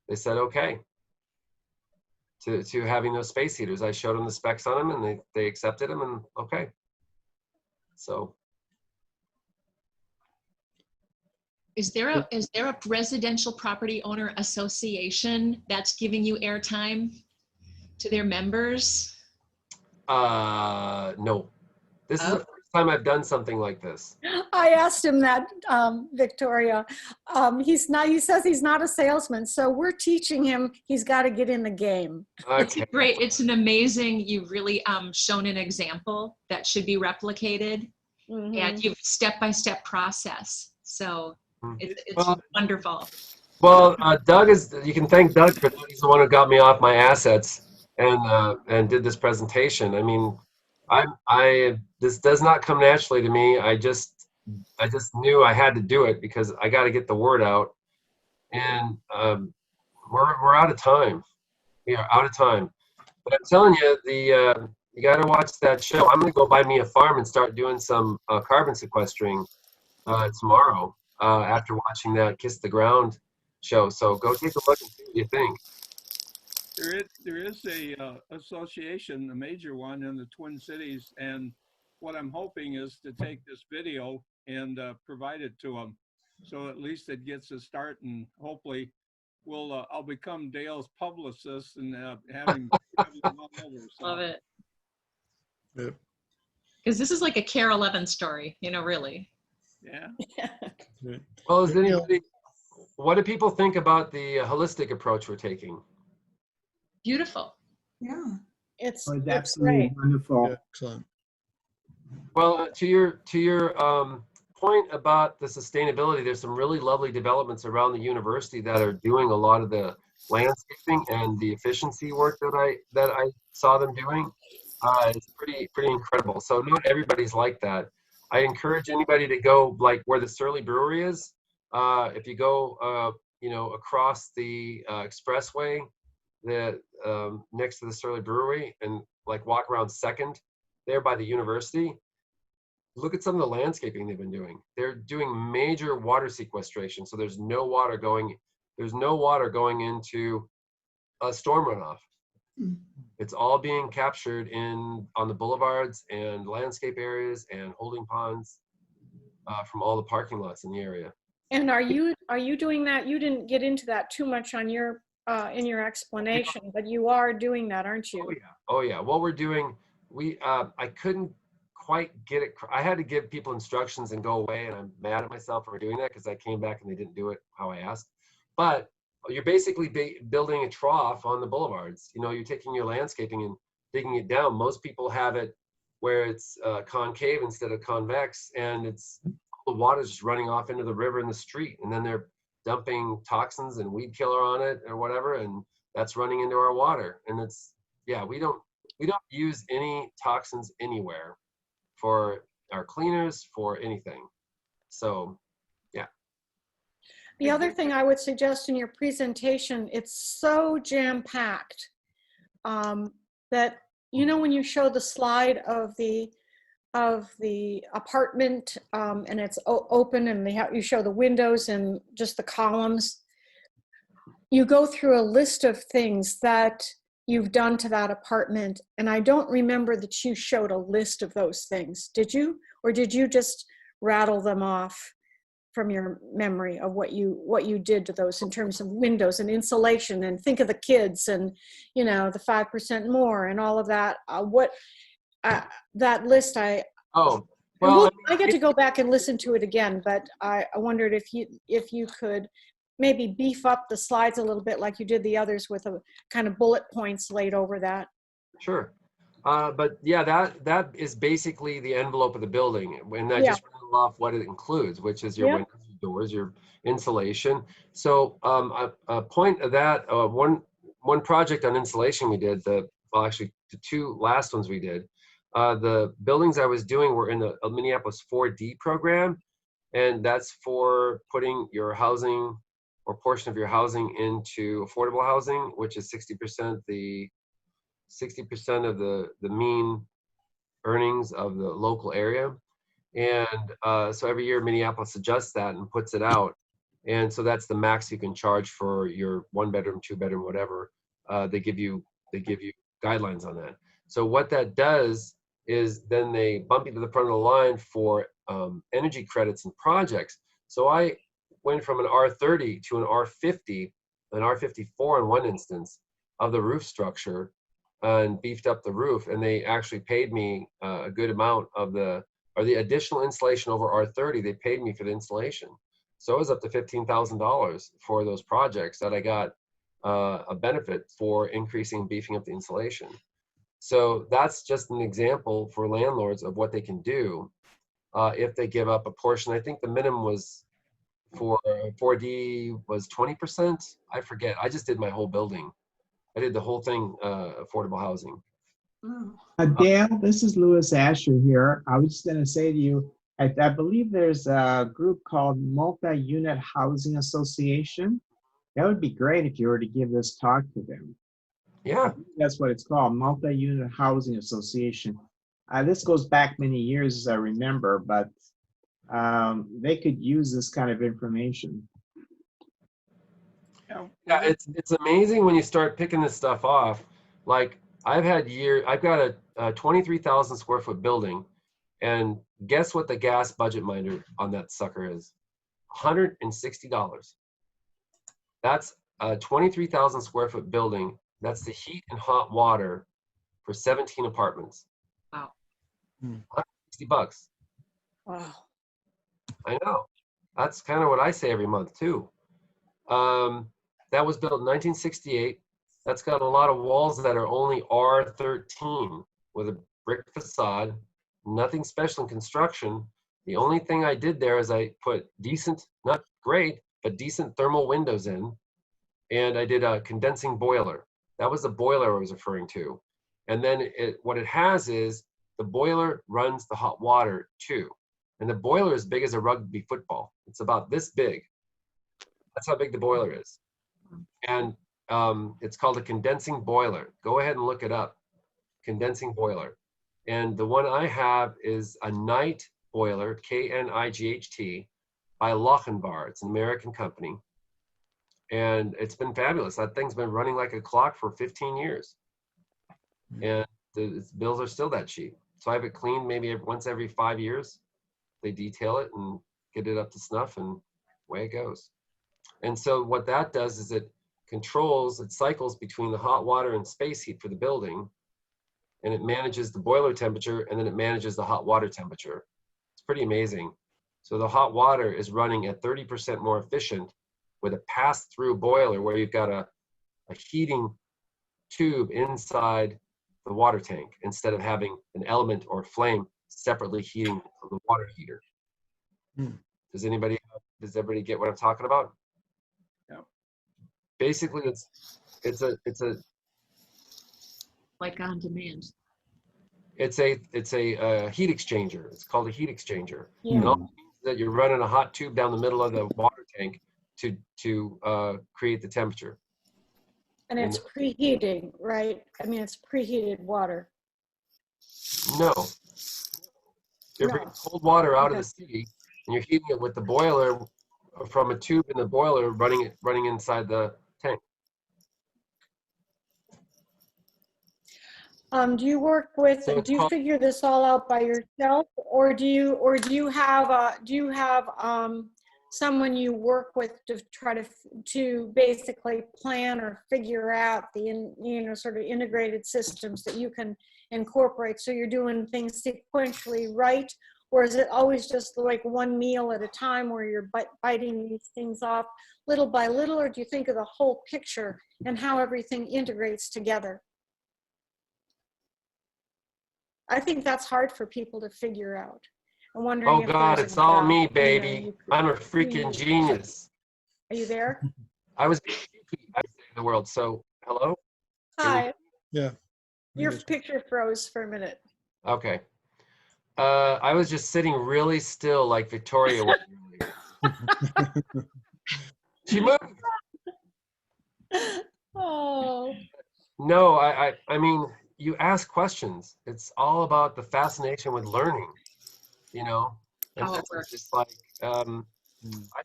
They said okay to having those space heaters. I showed them the specs on them, and they accepted them, and okay. So Is there a residential property owner association that's giving you airtime to their members? No. This is the first time I've done something like this. I asked him that, Victoria. He says he's not a salesman, so we're teaching him he's got to get in the game. Okay. It's an amazing, you've really shown an example that should be replicated, and you've step-by-step process. So it's wonderful. Well, Doug you can thank Doug for that. He's the one who got me off my assets and did this presentation. I mean, this does not come naturally to me. I just knew I had to do it because I got to get the word out, and we're out of time. We are out of time. But I'm telling you, you got to watch that show. I'm going to go buy me a farm and start doing some carbon sequestering tomorrow after watching that Kiss the Ground show. So go take a look and see what you think. There is a association, a major one in the Twin Cities, and what I'm hoping is to take this video and provide it to them, so at least it gets a start, and hopefully I'll become Dale's publicist and have him traveling all over. So. Love it. Yep. Because this is like a Care 11 story, you know, really. Yeah. Right. Well, is Neil, anybody, what do people think about the holistic approach we're taking? Beautiful. Yeah. It's was it's absolutely great. wonderful. yeah, excellent. Well, to your point about the sustainability, there's some really lovely developments around the university that are doing a lot of the landscaping and the efficiency work that I saw them doing. It's pretty incredible. So not everybody's like that. I encourage anybody to go like where the Surly Brewery is. If you go, across the expressway, next to the Surly Brewery, and like walk around Second, there by the university. Look at some of the landscaping they've been doing. They're doing major water sequestration, so there's no water going into a storm runoff. It's all being captured on the boulevards and landscape areas and holding ponds from all the parking lots in the area. And are you doing that? You didn't get into that too much on your in your explanation, but you are doing that, aren't you? Oh yeah. What we're doing, I couldn't quite get it. I had to give people instructions and go away, and I'm mad at myself for doing that because I came back and they didn't do it how I asked. But you're basically building a trough on the boulevards. You know, you're taking your landscaping and digging it down. Most people have it where it's concave instead of convex, and the water's just running off into the river and the street, and then they're dumping toxins and weed killer on it or whatever, and that's running into our water. And we don't use any toxins anywhere for our cleaners, for anything. So, yeah. The other thing I would suggest in your presentation, it's so jam-packed that, you know, when you show the slide of the apartment and it's open and you show the windows and just the columns, you go through a list of things that you've done to that apartment, and I don't remember that you showed a list of those things. Did you? Or did you just rattle them off from your memory of what you did to those in terms of windows and insulation, and think of the kids and, you know, the 5% more and all of that? That list, I get to go back and listen to it again, but I wondered if you could maybe beef up the slides a little bit like you did the others with a kind of bullet points laid over that. Sure. But yeah, that is basically the envelope of the building. And I just rattled off what it includes, which is your windows, your doors, your insulation. So a point of that, one project on insulation we did, the two last ones we did, the buildings I was doing were in the Minneapolis 4D program. And that's for putting your housing or portion of your housing into affordable housing, which is 60% of the mean earnings of the local area. And so every year Minneapolis adjusts that and puts it out. And so that's the max you can charge for your 1-bedroom, 2-bedroom, whatever. They give you guidelines on that. So what that does is then they bump you to the front of the line for energy credits and projects. So I went from an R30 to an R50, an R54 in one instance of the roof structure, and beefed up the roof. And they actually paid me a good amount of the additional insulation over R30. They paid me for the insulation. So it was up to $15,000 for those projects that I got a benefit for increasing and beefing up the insulation. So that's just an example for landlords of what they can do if they give up a portion. I think the minimum was for 4D was 20%. I forget. I just did my whole building. I did the whole thing, affordable housing. Dale, this is Louis Asher here. I was just going to say to you, I believe there's a group called Multi-Unit Housing Association. That would be great if you were to give this talk to them. Yeah. That's what it's called, Multi-Unit Housing Association. This goes back many years, as I remember, but they could use this kind of information. Yeah, Yeah, it's amazing when you start picking this stuff off. Like I've got a 23,000 square foot building, and guess what the gas budget minder on that sucker is? $160. That's a 23,000 square foot building. That's the heat and hot water for 17 apartments. Wow. $160. Wow. I know. That's kind of what I say every month too. That was built in 1968. That's got a lot of walls that are only R13 with a brick facade. Nothing special in construction. The only thing I did there is I put decent, not great, but decent thermal windows in, and I did a condensing boiler. That was the boiler I was referring to. And then what it has is the boiler runs the hot water too. And the boiler is as big as a rugby football. It's about this big. That's how big the boiler is. And it's called a condensing boiler. Go ahead and look it up. Condensing boiler. And the one I have is a Knight boiler, K-N-I-G-H-T, by Lochinvar. It's an American company. And it's been fabulous. That thing's been running like a clock for 15 years. And the bills are still that cheap. So I have it cleaned maybe once every 5 years. They detail it and get it up to snuff, and away it goes. And so what that does is it cycles between the hot water and space heat for the building, and it manages the boiler temperature, and then it manages the hot water temperature. It's pretty amazing. So the hot water is running at 30% more efficient with a pass-through boiler where you've got a heating tube inside the water tank instead of having an element or flame separately heating the water heater. Does everybody get what I'm talking about? Yeah. Basically, it's a Like on demand. it's a heat exchanger. It's called a heat exchanger. Yeah. And all it means is that you're running a hot tube down the middle of the water tank to create the temperature. And it's preheating, right? I mean, it's preheated water. No. You're bringing cold water out of the city, and you're heating it with the boiler from a tube in the boiler running inside the tank. Do you work with? So Do you figure this all out by yourself, or do you have someone you work with to try to basically plan or figure out the sort of integrated systems that you can incorporate, so you're doing things sequentially right? Or is it always just like one meal at a time where you're biting these things off little by little? Or do you think of the whole picture and how everything integrates together? I think that's hard for people to figure out. I'm wondering. Oh God, it's all me, baby. I'm a freaking genius. Are you there? I was in the world. So hello? Hi. Yeah. Your picture froze for a minute. Okay. I was just sitting really still like Victoria was. She moved. Oh. No, I mean, you ask questions. It's all about the fascination with learning, you know? And How it that's works. just like, I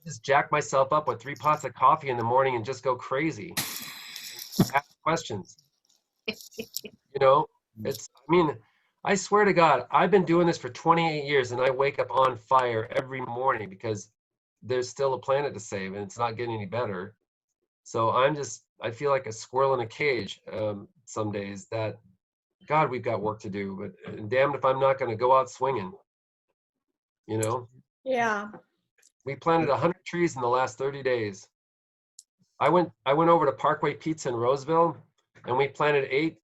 just jack myself up with 3 pots of coffee in the morning and just go crazy. Ask questions. You know, I mean, I swear to God, I've been doing this for 28 years and I wake up on fire every morning because there's still a planet to save and it's not getting any better. So I feel like a squirrel in a cage some days that, God, we've got work to do, but damned if I'm not going to go out swinging, you know? Yeah. We planted 100 trees in the last 30 days. I went over to Parkway Pizza in Roseville and we planted 8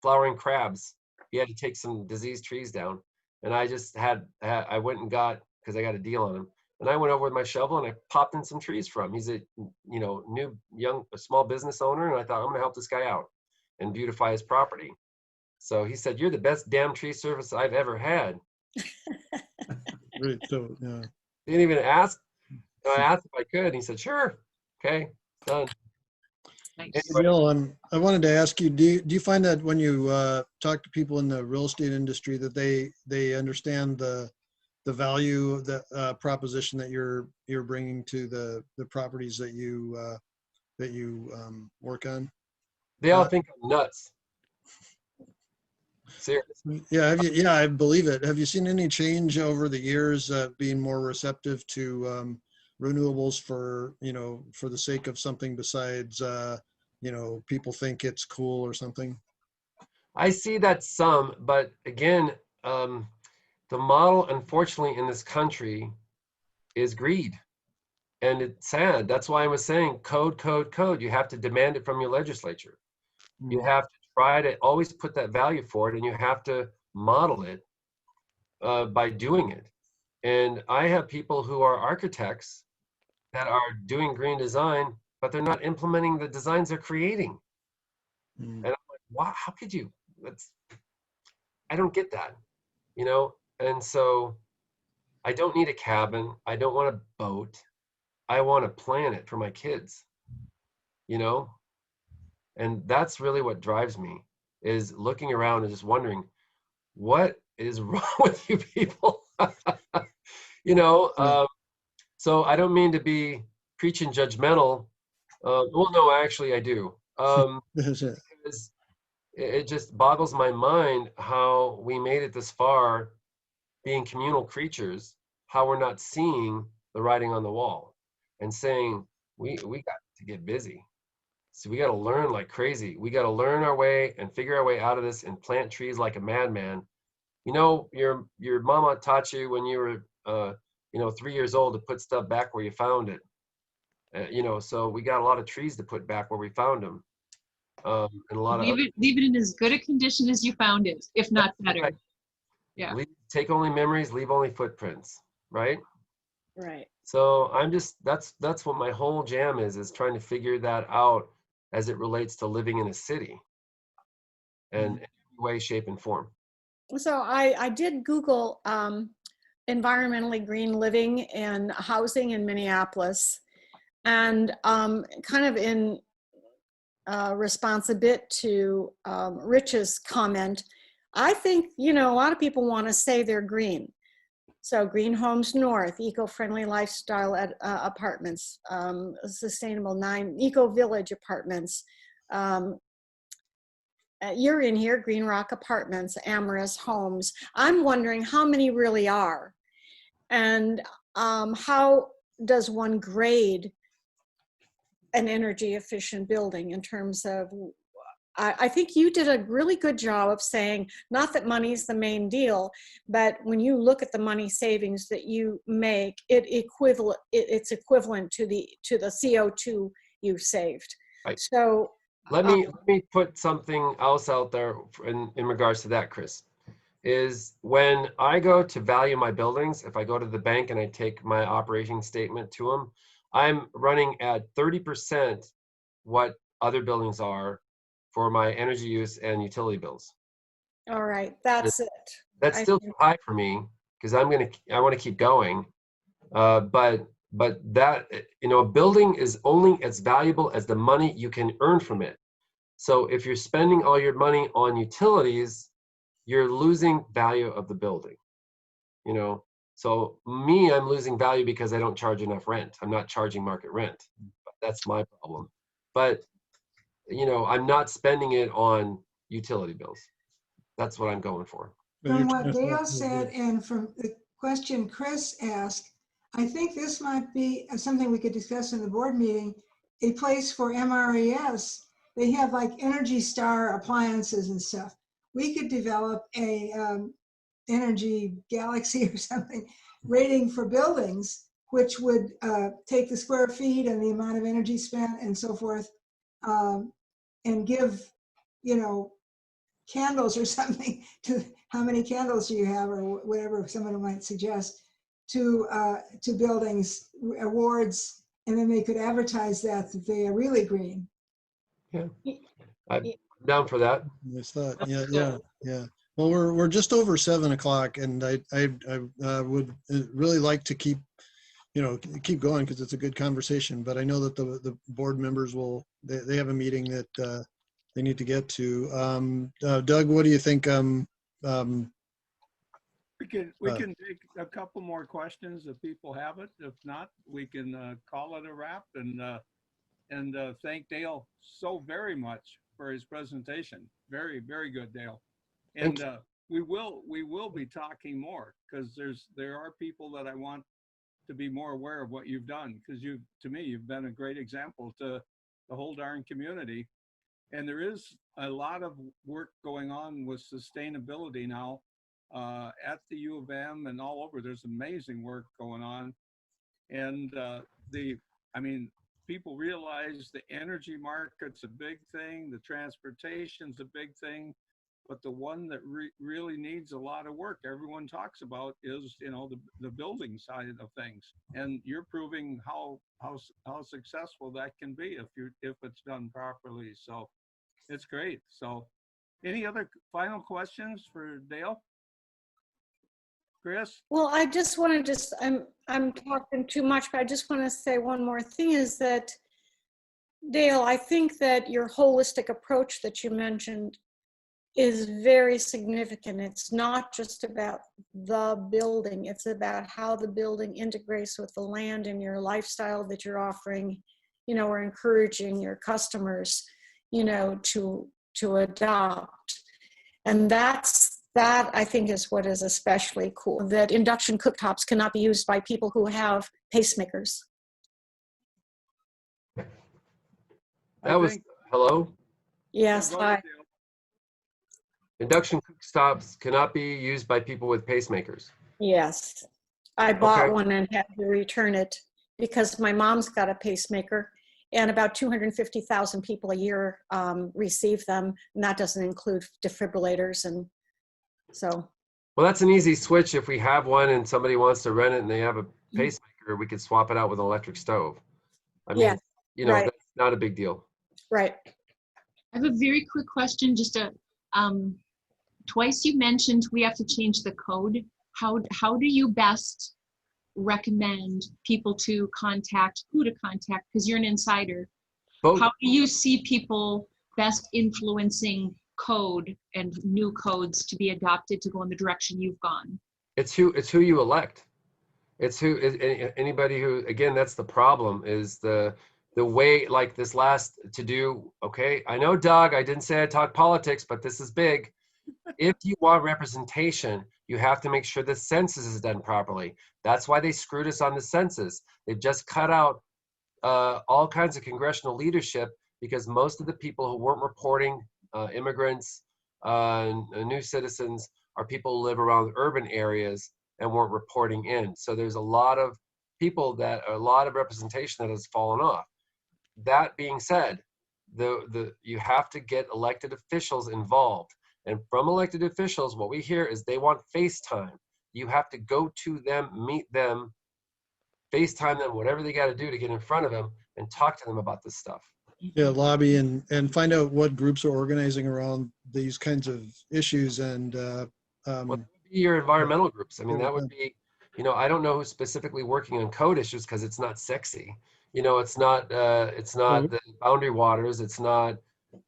flowering crabs. He had to take some diseased trees down. And I just I went and got, because I got a deal on him. And I went over with my shovel and I popped in some trees for him. He's a, a small business owner. And I thought, I'm going to help this guy out and beautify his property. So he said, "You're the best damn tree service I've ever had." Right. So, yeah. Didn't even ask. I asked if I could. And he said, "Sure. Okay, done." Nice. Hey, Neil, I wanted to ask you, do you find that when you talk to people in the real estate industry that they understand the value, the proposition that you're bringing to the properties that you work on? They all think I'm nuts. Seriously. Yeah, yeah, I believe it. Have you seen any change over the years, being more receptive to renewables for the sake of something besides people think it's cool or something? I see that some, but again, the model, unfortunately, in this country is greed. And it's sad. That's why I was saying code, code, code. You have to demand it from your legislature. You have to try to always put that value for it, and you have to model it by doing it. And I have people who are architects that are doing green design, but they're not implementing the designs they're creating. And I'm like, wow, how could you? I don't get that, And so I don't need a cabin. I don't want a boat. I want a planet for my kids, And that's really what drives me, is looking around and just wondering, what is wrong with you people? So I don't mean to be preaching judgmental. Well, no, actually I do. Because it just boggles my mind how we made it this far, being communal creatures, how we're not seeing the writing on the wall and saying, we got to get busy. So we got to learn like crazy. We got to learn our way and figure our way out of this and plant trees like a madman. Your mama taught you when you were 3 years old to put stuff back where you found it. So we got a lot of trees to put back where we found them. And a lot leave it in as good a condition as you found it, if not better. Right. Yeah. Take only memories, leave only footprints, right? Right. So I'm just, that's what my whole jam is trying to figure that out as it relates to living in a city and in every way, shape, and form. So I did Google environmentally green living and housing in Minneapolis, and kind of in response a bit to Rich's comment, I think, a lot of people want to say they're green. So Green Homes North, eco-friendly lifestyle apartments, Sustainable 9, Eco Village apartments. You're in here, Green Rock Apartments, Amorous Homes. I'm wondering how many really are, and how does one grade an energy efficient building in terms of, I think you did a really good job of saying, not that money's the main deal, but when you look at the money savings that you make, it's equivalent to the CO2 you saved. Right. So let me put something else out there in regards to that, Chris. Is when I go to value my buildings, if I go to the bank and I take my operating statement to them, I'm running at 30% what other buildings are for my energy use and utility bills. All right, that's it. That's still too high for me, because I want to keep going. But that, a building is only as valuable as the money you can earn from it. So if you're spending all your money on utilities, you're losing value of the building. So me, I'm losing value because I don't charge enough rent. I'm not charging market rent. That's my problem. But I'm not spending it on utility bills. That's what I'm going for. From what Dale said and from the question Chris asked, I think this might be something we could discuss in the board meeting, a place for MRES. They have like Energy Star appliances and stuff. We could develop a energy galaxy or something rating for buildings, which would take the square feet and the amount of energy spent and so forth, and give, candles or something to how many candles do you have or whatever someone might suggest to buildings, awards, and then they could advertise that they are really green. Yeah, I'm down for that. It's that. Yeah. Well, we're just over 7 o'clock, and I would really like to keep going because it's a good conversation. But I know that the board members they have a meeting that they need to get to. Doug, what do you think? We can take a couple more questions if people have it. If not, we can call it a wrap. And and thank Dale so very much for his presentation. Very, very good, Dale. And we will be talking more, because there are people that I want to be more aware of what you've done, because to me, you've been a great example to the whole darn community. And there is a lot of work going on with sustainability now at the U of M and all over. There's amazing work going on. And people realize the energy market's a big thing, the transportation's a big thing, but the one that really needs a lot of work, everyone talks about, is the building side of things. And you're proving how successful that can be if it's done properly. So it's great. So any other final questions for Dale? Chris? Well, I just want to I'm talking too much, but I just want to say one more thing is that, Dale, I think that your holistic approach that you mentioned is very significant. It's not just about the building, it's about how the building integrates with the land and your lifestyle that you're offering, or encouraging your customers, to adopt. And that I think is what is especially cool, that induction cooktops cannot be used by people who have pacemakers. Hello? Yes, hi. Induction cooktops cannot be used by people with pacemakers. Yes, I bought one and had to return it because my mom's got a pacemaker, and about 250,000 people a year receive them, and that doesn't include defibrillators. And so. Well, that's an easy switch. If we have one and somebody wants to rent it and they have a pacemaker, we could swap it out with an electric stove. I mean, right. That's not a big deal. Right. I have a very quick question. Just twice you mentioned we have to change the code. How do you best recommend people to contact, who to contact? Because you're an insider. Both. How do you see people best influencing code and new codes to be adopted to go in the direction you've gone? It's who you elect. It's anybody who, again, that's the problem, is the way, like this last to do. Okay, I know, Doug, I didn't say I talk politics, but this is big. If you want representation, you have to make sure the census is done properly. That's why they screwed us on the census. They've just cut out all kinds of congressional leadership because most of the people who weren't reporting, immigrants, new citizens, are people who live around urban areas and weren't reporting in. So there's a lot of people a lot of representation that has fallen off. That being said, you have to get elected officials involved. And from elected officials, what we hear is they want FaceTime. You have to go to them, meet them, FaceTime them, whatever they got to do to get in front of them and talk to them about this stuff. Yeah, lobby and find out what groups are organizing around these kinds of issues. And what would be your environmental groups? I mean, that would be, I don't know who's specifically working on code issues because it's not sexy. It's not the boundary waters. It's not.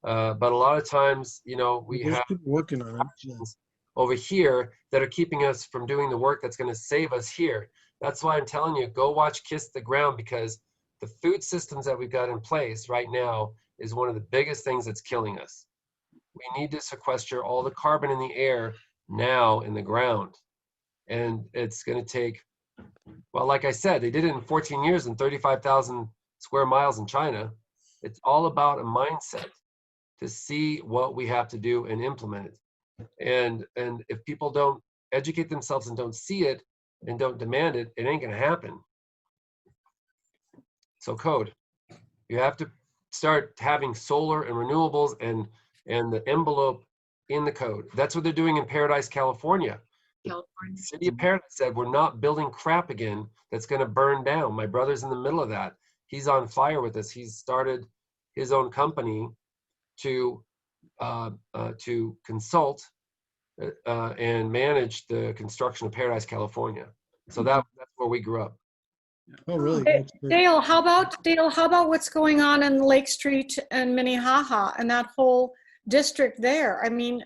But a lot of times, we have working on options over here that are keeping us from doing the work that's going to save us here. That's why I'm telling you, go watch Kiss the Ground, because the food systems that we've got in place right now is one of the biggest things that's killing us. We need to sequester all the carbon in the air now in the ground. And it's going to take, well, like I said, they did it in 14 years and 35,000 square miles in China. It's all about a mindset to see what we have to do and implement it. And if people don't educate themselves and don't see it and don't demand it, it ain't gonna happen. So code, you have to start having solar and renewables and the envelope in the code. That's what they're doing in Paradise, California. The city of Paradise said, we're not building crap again that's gonna burn down. My brother's in the middle of that. He's on fire with this. He's started his own company to consult and manage the construction of Paradise, California. So that's where we grew up. Oh, really? Dale, how about what's going on in Lake Street and Minnehaha and that whole district there? I mean,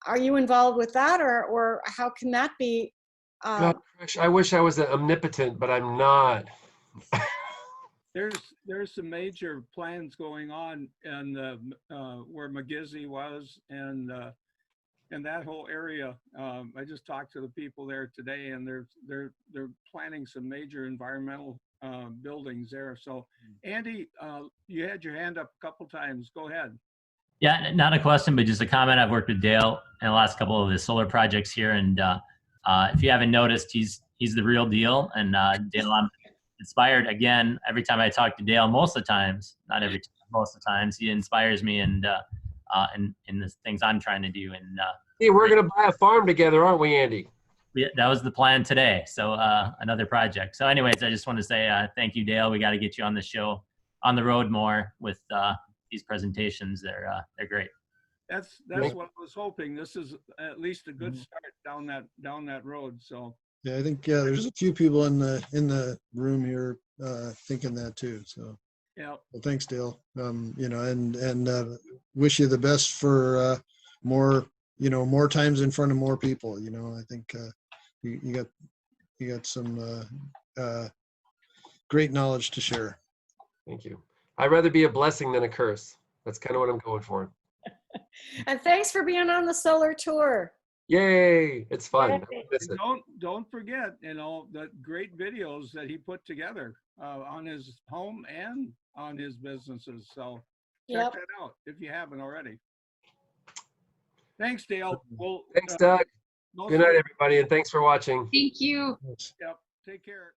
are you involved with that, or how can that be? God, I wish I was omnipotent, but I'm not. there's some major plans going on in where McGizzy was and that whole area. I just talked to the people there today, and they're planning some major environmental buildings there. So, Andy, you had your hand up a couple times. Go ahead. Yeah, not a question, but just a comment. I've worked with Dale in the last couple of the solar projects here, and if you haven't noticed, he's the real deal. And Dale, I'm inspired again every time I talk to Dale. Most of the times, not every time, most of the times, he inspires me and in the things I'm trying to do. And hey, we're gonna buy a farm together, aren't we, Andy? that was the plan today. So another project. So, anyways, I just want to say thank you, Dale. We got to get you on the show, on the road more with these presentations. They're great. That's what I was hoping. This is at least a good start down that road. So Yeah, I think there's a few people in the room here thinking that too. So yeah. well, thanks, Dale. You know, and wish you the best for more times in front of more people. You know, I think you got some great knowledge to share. Thank you. I'd rather be a blessing than a curse. That's kind of what I'm going for. And thanks for being on the solar tour. Yay! It's fun. Yay. I miss it. Don't forget, the great videos that he put together on his home and on his businesses. So check that out if you haven't already. Thanks, Dale. Well, Thanks, Doug. Good night, everybody, and thanks for watching. Thank you. Yep. Take care.